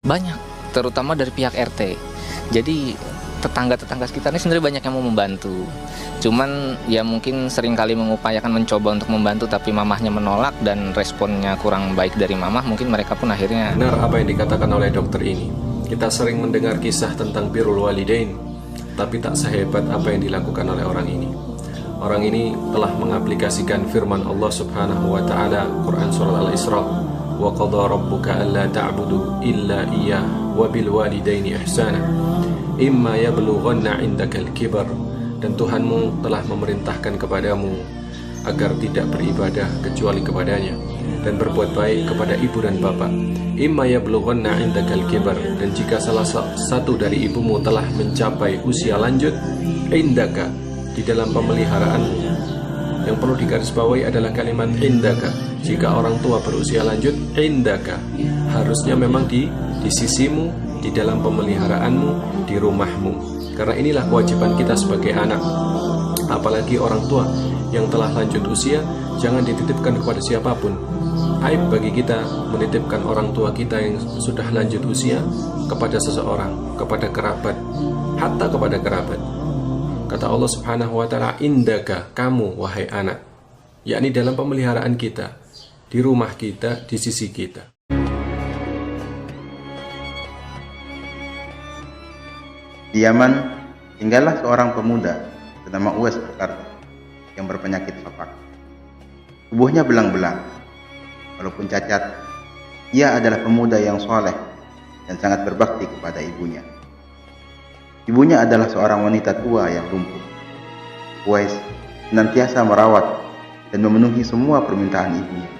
Banyak, terutama dari pihak RT. Jadi tetangga-tetangga sekitar ini sebenarnya banyak yang mau membantu. Cuman ya mungkin seringkali mengupayakan mencoba untuk membantu tapi mamahnya menolak dan responnya kurang baik dari mamah, mungkin mereka pun akhirnya... Benar apa yang dikatakan oleh dokter ini. Kita sering mendengar kisah tentang birrul walidain, tapi tak sehebat apa yang dilakukan oleh orang ini. Orang ini telah mengaplikasikan firman Allah Subhanahu wa taala, Quran surah Al-Isra, wa qadha rabbuka alla ta'budu illa iyyah wa bil walidaini ihsana imma yablughanna 'indakal kibar, dan Tuhanmu telah memerintahkan kepadamu agar tidak beribadah kecuali kepadanya dan berbuat baik kepada ibu dan bapak. Imma yablughanna 'indakal kibar, dan jika salah satu dari ibumu telah mencapai usia lanjut, indaka, di dalam pemeliharaanmu. Yang perlu digarisbawahi adalah kalimat indaka. Jika orang tua berusia lanjut, indaka, harusnya memang di sisimu, di dalam pemeliharaanmu, di rumahmu. Karena inilah kewajiban kita sebagai anak. Apalagi orang tua yang telah lanjut usia, jangan dititipkan kepada siapapun. Aib bagi kita menitipkan orang tua kita yang sudah lanjut usia kepada seseorang, kepada kerabat, hatta kepada kerabat. Kata Allah Subhanahu wa taala, indaka, kamu wahai anak, yakni dalam pemeliharaan kita, di rumah kita, di sisi kita. Di Yaman, tinggallah seorang pemuda bernama Uwais Al-Qarni yang berpenyakit sofak. Tubuhnya belang-belang. Walaupun cacat, ia adalah pemuda yang soleh dan sangat berbakti kepada ibunya. Ibunya adalah seorang wanita tua yang lumpuh. Uwais senantiasa merawat dan memenuhi semua permintaan ibunya.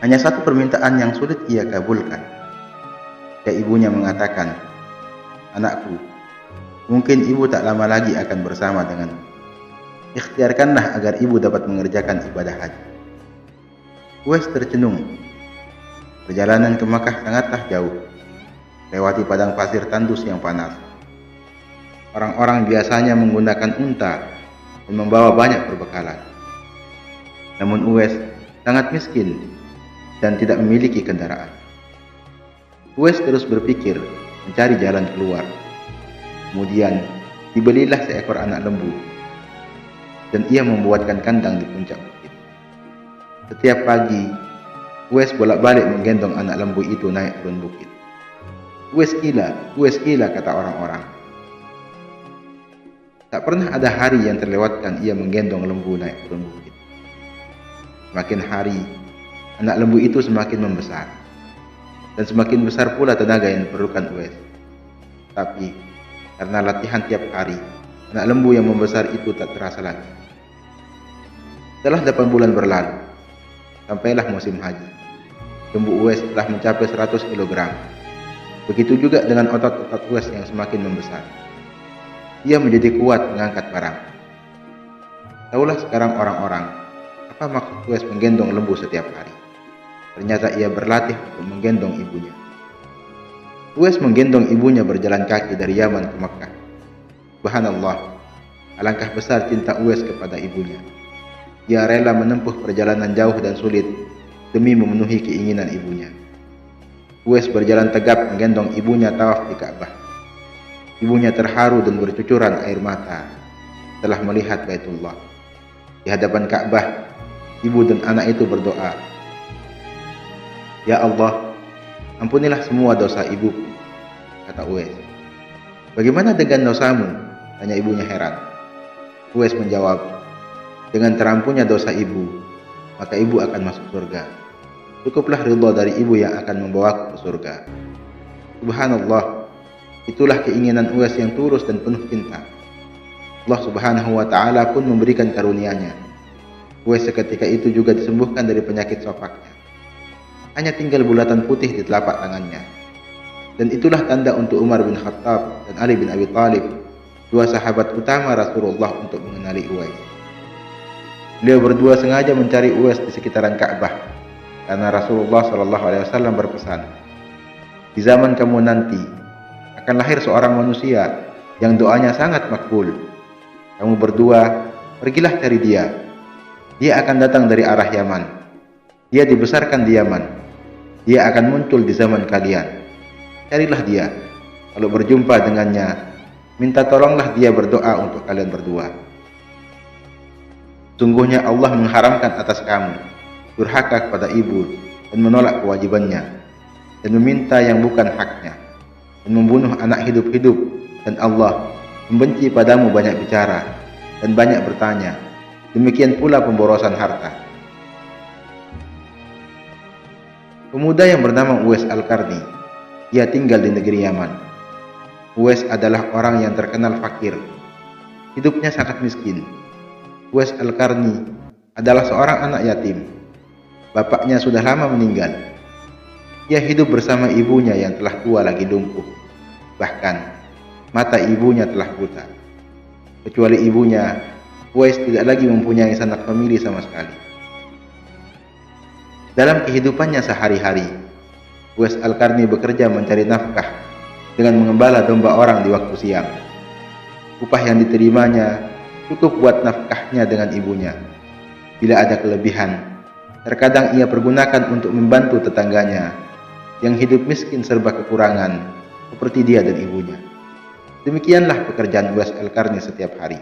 Hanya satu permintaan yang sulit ia kabulkan. Ya, ibunya mengatakan, "Anakku, mungkin ibu tak lama lagi akan bersama denganmu. Ikhtiarkanlah agar ibu dapat mengerjakan ibadah haji." Uwais tercenung. Perjalanan ke Makkah sangatlah jauh, lewati padang pasir tandus yang panas. Orang-orang biasanya menggunakan unta dan membawa banyak perbekalan. Namun Uwais sangat miskin dan tidak memiliki kendaraan. Uwais terus berpikir mencari jalan keluar. Kemudian dibelilah seekor anak lembu dan ia membuatkan kandang di puncak bukit. Setiap pagi, Uwais bolak-balik menggendong anak lembu itu naik turun bukit. Uwais gila, kata orang-orang. Tak pernah ada hari yang terlewatkan ia menggendong lembu naik turun bukit. Semakin hari, anak lembu itu semakin membesar, dan semakin besar pula tenaga yang diperlukan Uwais. Tapi karena latihan tiap hari, anak lembu yang membesar itu tak terasa lagi. Setelah 8 bulan berlalu, sampailah musim haji. Lembu Uwais telah mencapai 100 kg. Begitu juga dengan otot-otot Uwais yang semakin membesar. Ia menjadi kuat mengangkat barang. Tahulah sekarang orang-orang apa maksud Uwais menggendong lembu setiap hari. Ternyata ia berlatih untuk menggendong ibunya. Uwais menggendong ibunya berjalan kaki dari Yaman ke Makkah. Subhanallah, alangkah besar cinta Uwais kepada ibunya. Ia rela menempuh perjalanan jauh dan sulit demi memenuhi keinginan ibunya. Uwais berjalan tegap menggendong ibunya tawaf di Ka'bah. Ibunya terharu dan bercucuran air mata setelah melihat Baitullah. Di hadapan Ka'bah, ibu dan anak itu berdoa, "Ya Allah, ampunilah semua dosa ibuku," kata Uwais. "Bagaimana dengan dosamu?" tanya ibunya heran. Uwais menjawab, "Dengan terampunnya dosa ibu, maka ibu akan masuk surga. Cukuplah ridha dari ibu yang akan membawaku ke surga." Subhanallah, itulah keinginan Uwais yang tulus dan penuh cinta. Allah Subhanahu wa ta'ala pun memberikan karunia-Nya. Uwais seketika itu juga disembuhkan dari penyakit sofaknya. Hanya tinggal bulatan putih di telapak tangannya. Dan itulah tanda untuk Umar bin Khattab dan Ali bin Abi Thalib, dua sahabat utama Rasulullah, untuk mengenali Uwais. Beliau berdua sengaja mencari Uwais di sekitaran Ka'bah karena Rasulullah SAW berpesan, "Di zaman kamu nanti akan lahir seorang manusia yang doanya sangat makbul. Kamu berdua pergilah cari dia. Dia akan datang dari arah Yaman. Dia dibesarkan di Yaman. Dia akan muncul di zaman kalian. Carilah dia. Kalau berjumpa dengannya, minta tolonglah dia berdoa untuk kalian berdua. Sungguhnya Allah mengharamkan atas kamu durhaka kepada ibu dan menolak kewajibannya, dan meminta yang bukan haknya, dan membunuh anak hidup-hidup, dan Allah membenci padamu banyak bicara dan banyak bertanya, demikian pula pemborosan harta. Pemuda yang bernama Uwais Al-Qarni, ia tinggal di negeri Yaman. Uwais adalah orang yang terkenal fakir. Hidupnya sangat miskin. Uwais Al-Qarni adalah seorang anak yatim. Bapaknya sudah lama meninggal. Ia hidup bersama ibunya yang telah tua lagi lumpuh. Bahkan, mata ibunya telah buta. Kecuali ibunya, Uwais tidak lagi mempunyai sanak famili sama sekali. Dalam kehidupannya sehari-hari, Uwais Al-Qarni bekerja mencari nafkah dengan mengembala domba orang di waktu siang. Upah yang diterimanya cukup buat nafkahnya dengan ibunya. Bila ada kelebihan, terkadang ia pergunakan untuk membantu tetangganya yang hidup miskin serba kekurangan seperti dia dan ibunya. Demikianlah pekerjaan Uwais Al-Qarni setiap hari.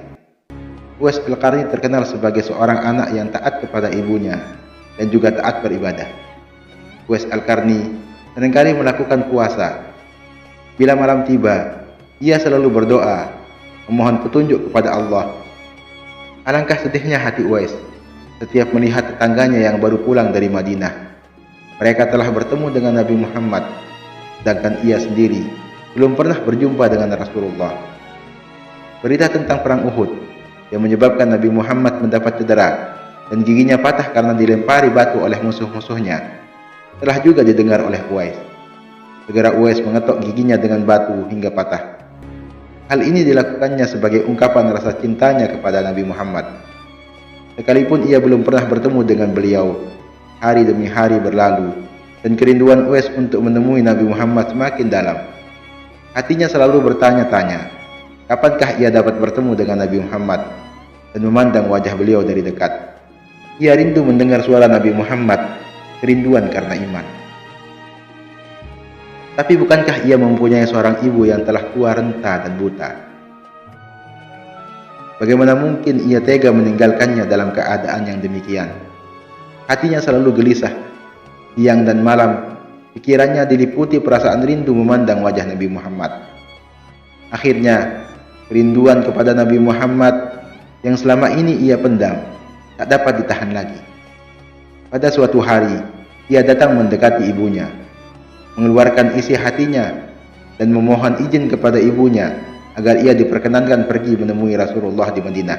Uwais Al-Qarni terkenal sebagai seorang anak yang taat kepada ibunya dan juga taat beribadah. Uwais Al-Qarni seringkali melakukan puasa. Bila malam tiba, ia selalu berdoa, memohon petunjuk kepada Allah. Alangkah sedihnya hati Uwais setiap melihat tetangganya yang baru pulang dari Madinah. Mereka telah bertemu dengan Nabi Muhammad, sedangkan ia sendiri belum pernah berjumpa dengan Rasulullah. Berita tentang perang Uhud yang menyebabkan Nabi Muhammad mendapat cedera dan giginya patah karena dilempari batu oleh musuh-musuhnya telah juga didengar oleh Uwais. Segera Uwais mengetok giginya dengan batu hingga patah. Hal ini dilakukannya sebagai ungkapan rasa cintanya kepada Nabi Muhammad. Sekalipun ia belum pernah bertemu dengan beliau, hari demi hari berlalu dan kerinduan Uwais untuk menemui Nabi Muhammad semakin dalam. Hatinya selalu bertanya-tanya, kapankah ia dapat bertemu dengan Nabi Muhammad dan memandang wajah beliau dari dekat. Ia rindu mendengar suara Nabi Muhammad, kerinduan karena iman. Tapi bukankah ia mempunyai seorang ibu yang telah tua renta dan buta? Bagaimana mungkin ia tega meninggalkannya dalam keadaan yang demikian? Hatinya selalu gelisah. Siang dan malam, pikirannya diliputi perasaan rindu memandang wajah Nabi Muhammad. Akhirnya, kerinduan kepada Nabi Muhammad yang selama ini ia pendam tak dapat ditahan lagi. Pada suatu hari, ia datang mendekati ibunya, mengeluarkan isi hatinya dan memohon izin kepada ibunya agar ia diperkenankan pergi menemui Rasulullah di Madinah.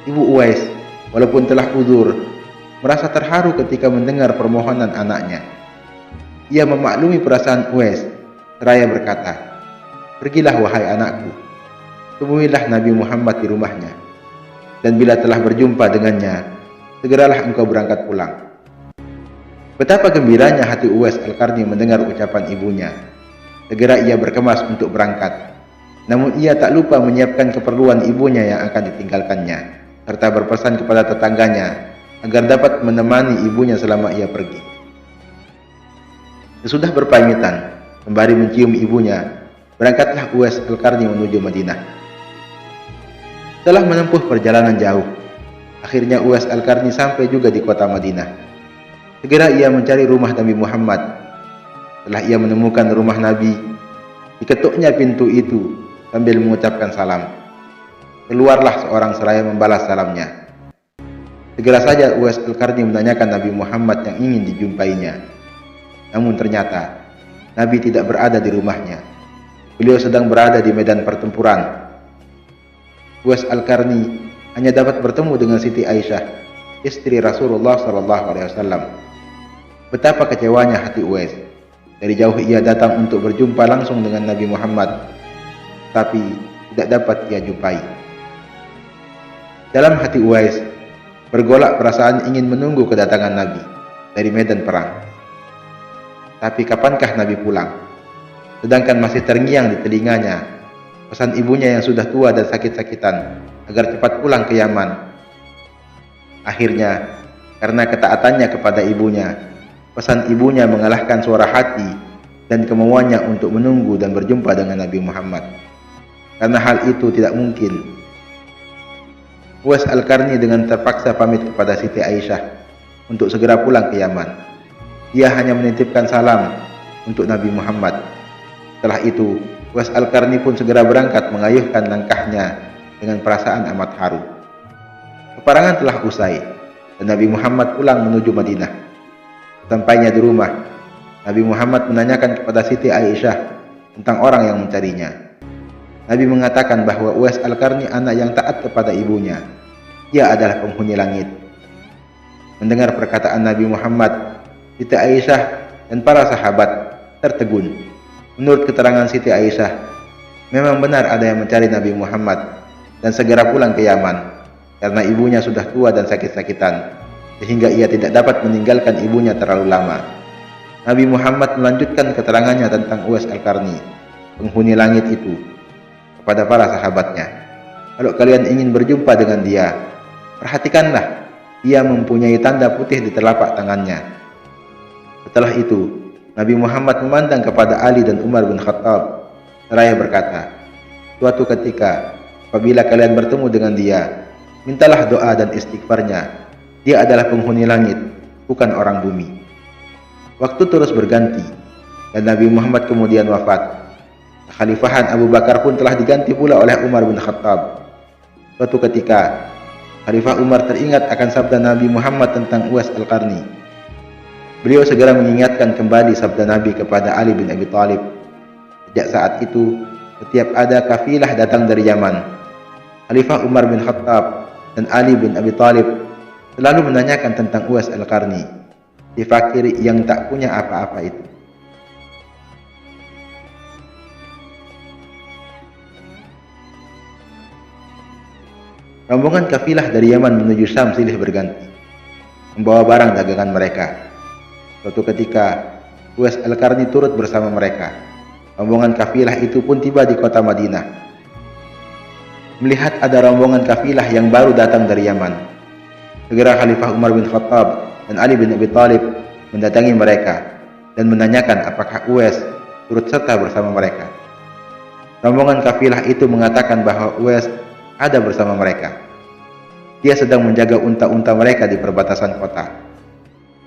Ibu Uwais, walaupun telah uzur, merasa terharu ketika mendengar permohonan anaknya. Ia memaklumi perasaan Uwais, seraya berkata, "Pergilah wahai anakku, temuilah Nabi Muhammad di rumahnya, dan bila telah berjumpa dengannya, segeralah engkau berangkat pulang." Betapa gembiranya hati Uwais Al-Qarni mendengar ucapan ibunya. Segera ia berkemas untuk berangkat. Namun ia tak lupa menyiapkan keperluan ibunya yang akan ditinggalkannya, serta berpesan kepada tetangganya agar dapat menemani ibunya selama ia pergi. Sesudah berpamitan, sembari mencium ibunya, berangkatlah Uwais Al-Qarni menuju Madinah. Setelah menempuh perjalanan jauh, akhirnya Uwais Al-Qarni sampai juga di kota Madinah. Segera ia mencari rumah Nabi Muhammad. Setelah ia menemukan rumah Nabi, diketuknya pintu itu sambil mengucapkan salam. Keluarlah seorang seraya membalas salamnya. Segera saja Uwais Al-Qarni menanyakan Nabi Muhammad yang ingin dijumpainya. Namun ternyata Nabi tidak berada di rumahnya. Beliau sedang berada di medan pertempuran. Uwais Al-Qarni hanya dapat bertemu dengan Siti Aisyah, istri Rasulullah SAW. Betapa kecewanya hati Uwais. Dari jauh ia datang untuk berjumpa langsung dengan Nabi Muhammad, tapi tidak dapat ia jumpai. Dalam hati Uwais bergolak perasaan ingin menunggu kedatangan Nabi dari medan perang. Tapi kapankah Nabi pulang? Sedangkan masih terngiang di telinganya pesan ibunya yang sudah tua dan sakit-sakitan agar cepat pulang ke Yaman. Akhirnya, karena ketaatannya kepada ibunya, pesan ibunya mengalahkan suara hati dan kemauannya untuk menunggu dan berjumpa dengan Nabi Muhammad. Karena hal itu tidak mungkin, Uwais Al-Qarni dengan terpaksa pamit kepada Siti Aisyah untuk segera pulang ke Yaman. Dia hanya menitipkan salam untuk Nabi Muhammad. Setelah itu, Uwais Al-Qarni pun segera berangkat mengayuhkan langkahnya dengan perasaan amat haru. Peperangan telah usai dan Nabi Muhammad pulang menuju Madinah. Sampainya di rumah, Nabi Muhammad menanyakan kepada Siti Aisyah tentang orang yang mencarinya. Nabi mengatakan bahwa Uwais Al-Qarni anak yang taat kepada ibunya. Dia adalah penghuni langit. Mendengar perkataan Nabi Muhammad, Siti Aisyah dan para sahabat tertegun. Menurut keterangan Siti Aisyah, memang benar ada yang mencari Nabi Muhammad dan segera pulang ke Yaman karena ibunya sudah tua dan sakit-sakitan, sehingga ia tidak dapat meninggalkan ibunya terlalu lama. Nabi Muhammad melanjutkan keterangannya tentang Uwais Al-Qarni, penghuni langit itu, kepada para sahabatnya. Kalau kalian ingin berjumpa dengan dia, perhatikanlah, ia mempunyai tanda putih di telapak tangannya. Setelah itu, Nabi Muhammad memandang kepada Ali dan Umar bin Khattab, seraya berkata, suatu ketika, apabila kalian bertemu dengan dia, mintalah doa dan istighfarnya. Dia adalah penghuni langit, bukan orang bumi. Waktu terus berganti, dan Nabi Muhammad kemudian wafat. Kekhalifahan Abu Bakar pun telah diganti pula oleh Umar bin Khattab. Suatu ketika, Khalifah Umar teringat akan sabda Nabi Muhammad tentang Uwais Al-Qarni. Beliau segera mengingatkan kembali sabda Nabi kepada Ali bin Abi Thalib. Sejak saat itu, setiap ada kafilah datang dari Yaman, Khalifah Umar bin Khattab dan Ali bin Abi Thalib selalu menanyakan tentang Uwais Al-Qarni, si fakir yang tak punya apa-apa itu. Rombongan kafilah dari Yaman menuju Syam silih berganti, membawa barang dagangan mereka. Suatu ketika, Uwais Al-Qarni turut bersama mereka. Rombongan kafilah itu pun tiba di kota Madinah. Melihat ada rombongan kafilah yang baru datang dari Yaman, segera Khalifah Umar bin Khattab dan Ali bin Abi Thalib mendatangi mereka dan menanyakan apakah Uwais turut serta bersama mereka. Rombongan kafilah itu mengatakan bahwa Uwais ada bersama mereka. Dia sedang menjaga unta-unta mereka di perbatasan kota.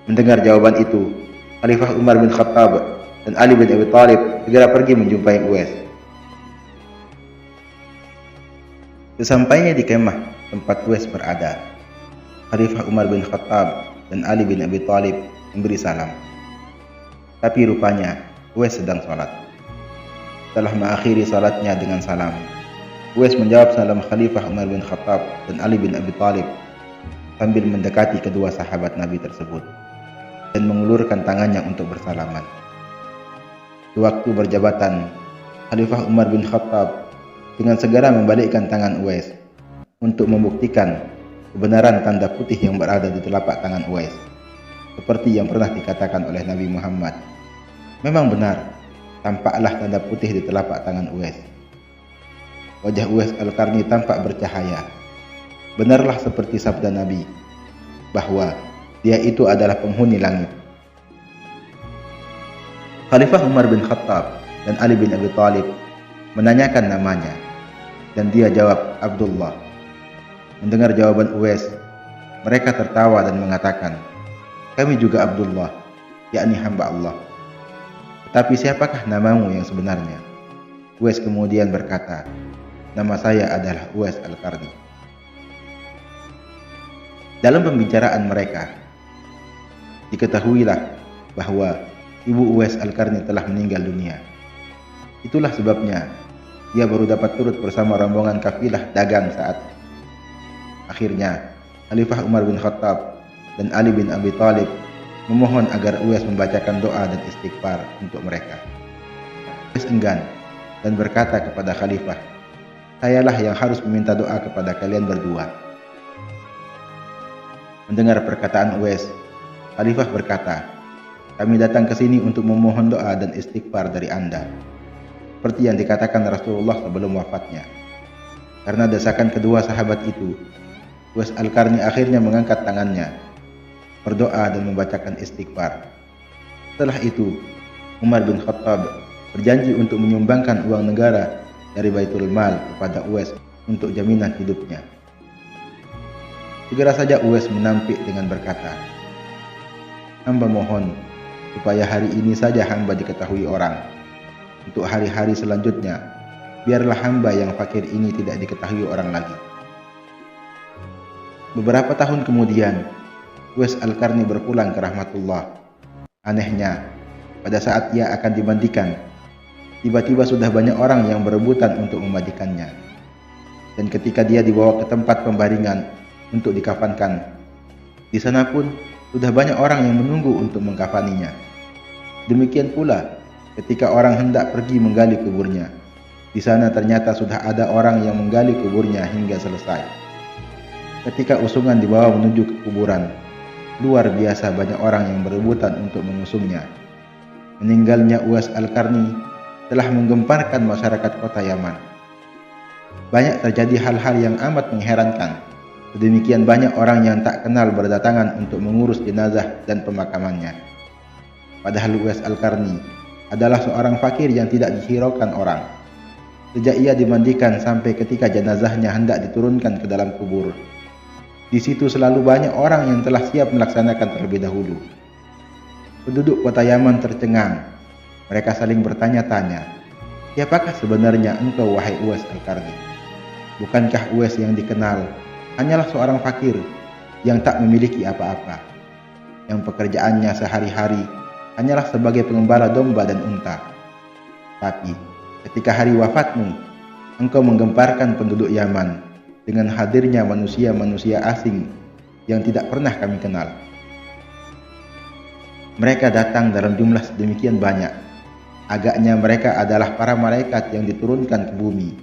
Mendengar jawaban itu, Khalifah Umar bin Khattab dan Ali bin Abi Thalib segera pergi menjumpai Uwais. Sesampainya di kemah tempat Uwais berada, Khalifah Umar bin Khattab dan Ali bin Abi Thalib memberi salam. Tapi rupanya Uwais sedang sholat. Setelah mengakhiri salatnya dengan salam, Uwais menjawab salam Khalifah Umar bin Khattab dan Ali bin Abi Thalib sambil mendekati kedua sahabat Nabi tersebut dan mengulurkan tangannya untuk bersalaman. Di waktu berjabatan, Khalifah Umar bin Khattab dengan segera membalikkan tangan Uwais untuk membuktikan kebenaran tanda putih yang berada di telapak tangan Uwais, seperti yang pernah dikatakan oleh Nabi Muhammad. Memang benar, tampaklah tanda putih di telapak tangan Uwais. Wajah Uwais Al-Qarni tampak bercahaya. Benarlah seperti sabda Nabi, bahwa dia itu adalah penghuni langit. Khalifah Umar bin Khattab dan Ali bin Abi Thalib menanyakan namanya, dan dia jawab Abdullah. Mendengar jawaban Uwais, mereka tertawa dan mengatakan, kami juga Abdullah, yakni hamba Allah. Tetapi siapakah namamu yang sebenarnya? Uwais kemudian berkata, nama saya adalah Uwais Al-Qarni. Dalam pembicaraan mereka, diketahuilah bahwa ibu Uwais Al-Qarni telah meninggal dunia. Itulah sebabnya ia baru dapat turut bersama rombongan kafilah dagang saat. Akhirnya, Khalifah Umar bin Khattab dan Ali bin Abi Thalib memohon agar Uwais membacakan doa dan istighfar untuk mereka. Uwais enggan dan berkata kepada Khalifah, sayalah yang harus meminta doa kepada kalian berdua. Mendengar perkataan Uwais, Khalifah berkata, kami datang ke sini untuk memohon doa dan istighfar dari Anda, seperti yang dikatakan Rasulullah sebelum wafatnya. Karena desakan kedua sahabat itu, Uwais Al-Qarni akhirnya mengangkat tangannya, berdoa dan membacakan istighfar. Setelah itu, Umar bin Khattab berjanji untuk menyumbangkan uang negara dari Baitul Mal kepada Uwais untuk jaminan hidupnya. Segera saja Uwais menampik dengan berkata, "Hamba mohon supaya hari ini saja hamba diketahui orang. Untuk hari-hari selanjutnya, biarlah hamba yang fakir ini tidak diketahui orang lagi." Beberapa tahun kemudian, Uwais Al-Qarni berpulang ke rahmatullah. Anehnya, pada saat ia akan dimandikan, tiba-tiba sudah banyak orang yang berebutan untuk memandikannya. Dan ketika dia dibawa ke tempat pembaringan untuk dikafankan, di sana pun sudah banyak orang yang menunggu untuk mengkafaninya. Demikian pula ketika orang hendak pergi menggali kuburnya, di sana ternyata sudah ada orang yang menggali kuburnya hingga selesai. Ketika usungan dibawa menuju ke kuburan, luar biasa banyak orang yang berebutan untuk mengusungnya. Meninggalnya Uwais Al-Qarni telah menggemparkan masyarakat kota Yaman. Banyak terjadi hal-hal yang amat mengherankan. Sedemikian banyak orang yang tak kenal berdatangan untuk mengurus jenazah dan pemakamannya. Padahal Uwais Al-Qarni adalah seorang fakir yang tidak dihiraukan orang. Sejak ia dimandikan sampai ketika jenazahnya hendak diturunkan ke dalam kubur, di situ selalu banyak orang yang telah siap melaksanakan terlebih dahulu. Penduduk kota Yaman tercengang. Mereka saling bertanya-tanya, "Siapakah sebenarnya engkau, wahai Uwais Al-Qarni? Bukankah Uwais yang dikenal hanyalah seorang fakir yang tak memiliki apa-apa, yang pekerjaannya sehari-hari hanyalah sebagai pengembala domba dan unta? Tapi ketika hari wafatmu, engkau menggemparkan penduduk Yaman dengan hadirnya manusia-manusia asing yang tidak pernah kami kenal. Mereka datang dalam jumlah sedemikian banyak. Agaknya mereka adalah para malaikat yang diturunkan ke bumi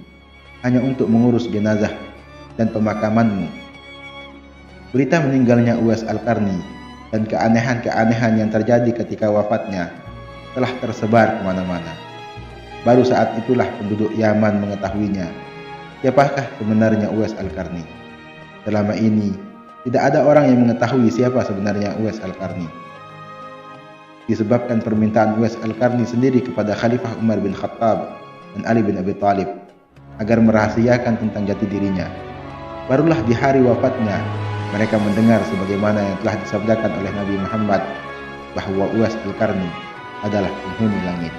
hanya untuk mengurus jenazah dan pemakamanmu." Berita meninggalnya Uwais Al-Qarni dan keanehan-keanehan yang terjadi ketika wafatnya telah tersebar kemana-mana. Baru saat itulah penduduk Yaman mengetahuinya. Siapakah sebenarnya Uwais Al-Qarni? Selama ini, tidak ada orang yang mengetahui siapa sebenarnya Uwais Al-Qarni. Disebabkan permintaan Uwais Al-Qarni sendiri kepada Khalifah Umar bin Khattab dan Ali bin Abi Thalib agar merahasiakan tentang jati dirinya. Barulah di hari wafatnya, mereka mendengar sebagaimana yang telah disabdakan oleh Nabi Muhammad bahwa Uwais Al-Qarni adalah penghuni langit.